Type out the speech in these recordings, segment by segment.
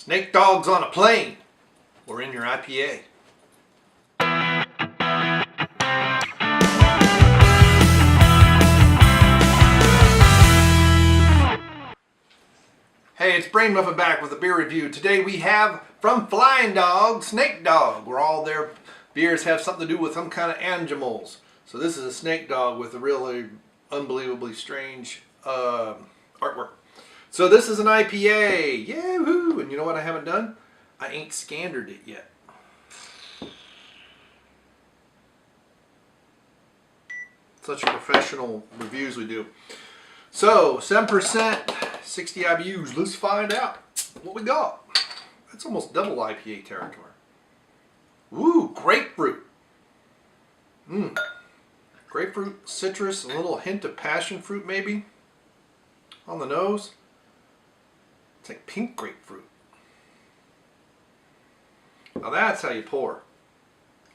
Snake dogs on a plane or in your IPA. Hey, it's Brainmuffin back with a beer review. Today we have from Flying Dog, Snake Dog, where all their beers have something to do with some kind of animals. So this is a Snake Dog with a really unbelievably strange artwork. So this is an IPA. Yahoo! And you know what I haven't done? I ain't scanned it yet. Such professional reviews we do. So 7%, 60 IBUs. Let's find out what we got. That's almost double IPA territory. Ooh, grapefruit. Grapefruit, citrus, a little hint of passion fruit maybe on the nose. It's like pink grapefruit. Now that's how you pour.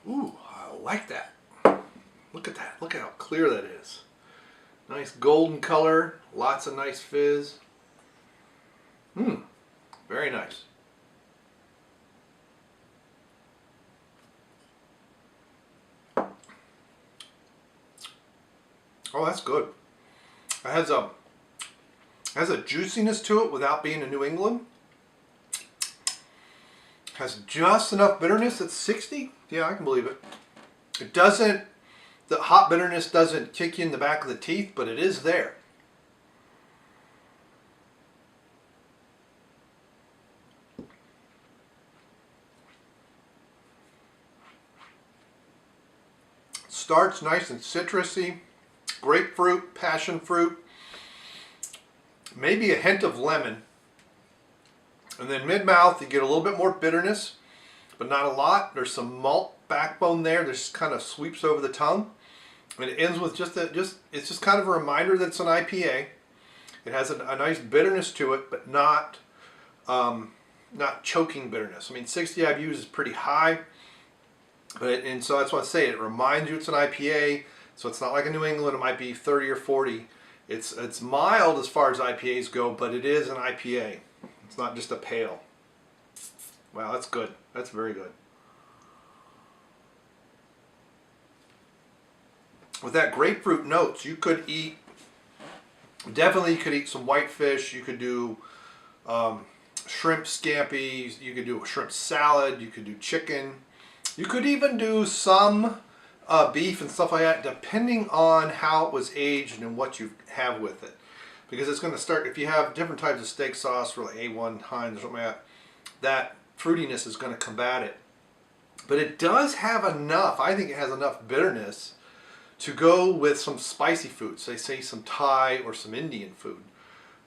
Ooh, I like that. Look at that. Look at how clear that is. Nice golden color. Lots of nice fizz. Very nice. Oh, that's good. It has a juiciness to it without being a New England. Has just enough bitterness at 60. Yeah, I can believe it. It doesn't, the hot bitterness doesn't kick you in the back of the teeth, but it is there. Starts nice and citrusy. Grapefruit, passion fruit. Maybe a hint of lemon. And then mid-mouth, you get a little bit more bitterness, but not a lot. There's some malt backbone there that just kind of sweeps over the tongue. And it ends with it's just kind of a reminder that it's an IPA. It has a nice bitterness to it, but not choking bitterness. I mean, 60 IBUs is pretty high, and so that's what I say. It reminds you it's an IPA, so it's not like a New England. It might be 30 or 40. It's mild as far as IPAs go, but it is an IPA. It's not just a pale. Wow, that's good. That's very good. With that grapefruit notes, you could eat, definitely you could eat some whitefish. You could do shrimp scampi. You could do a shrimp salad. You could do chicken. You could even do some beef and stuff like that, depending on how it was aged and what you have with it. Because it's going to start, if you have different types of steak sauce for like A1 Heinz or something like that fruitiness is going to combat it. But it does have enough, I think it has enough bitterness to go with some spicy foods. They say some Thai or some Indian food.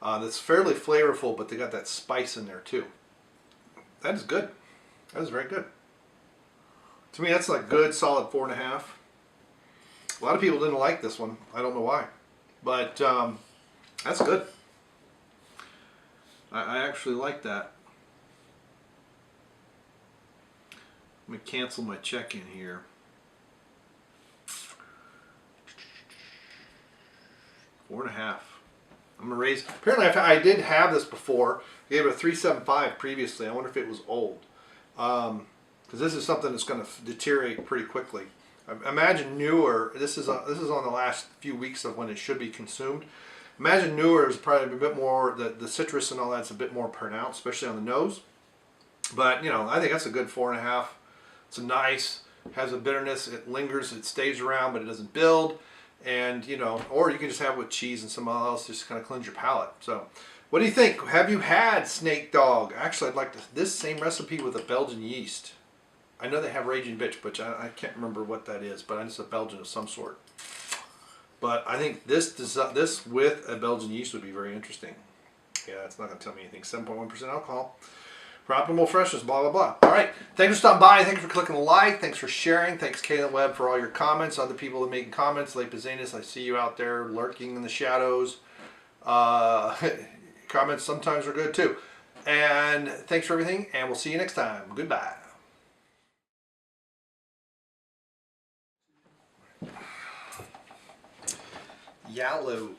That's fairly flavorful, but they got that spice in there too. That is good. That is very good. To me, that's like good, solid 4.5. A lot of people didn't like this one. I don't know why. But that's good. I actually like that. Let me cancel my check-in here. 4.5. I'm gonna raise. Apparently, I did have this before. I gave it a 3.75 previously. I wonder if it was old. Because this is something that's going to deteriorate pretty quickly. I imagine newer. This is on the last few weeks of when it should be consumed. Imagine newer is probably a bit more, the citrus and all that's a bit more pronounced, especially on the nose. But you know, I think that's a good 4.5. It's nice, has a bitterness, it lingers, it stays around, but it doesn't build. And you know, or you can just have it with cheese and something else, just kind of cleanse your palate. So, what do you think? Have you had Snake Dog? Actually, I'd like this same recipe with a Belgian yeast. I know they have Raging Bitch, but I can't remember what that is, but it's a Belgian of some sort. But I think this with a Belgian yeast would be very interesting. Yeah, it's not going to tell me anything. 7.1% alcohol. For optimal freshness, blah, blah, blah. All right. Thanks for stopping by. Thanks for clicking the like. Thanks for sharing. Thanks, Kaylin Webb, for all your comments. Other people that making comments. Late Pizanis, I see you out there lurking in the shadows. Comments sometimes are good, too. And thanks for everything, and we'll see you next time. Goodbye. Yellow.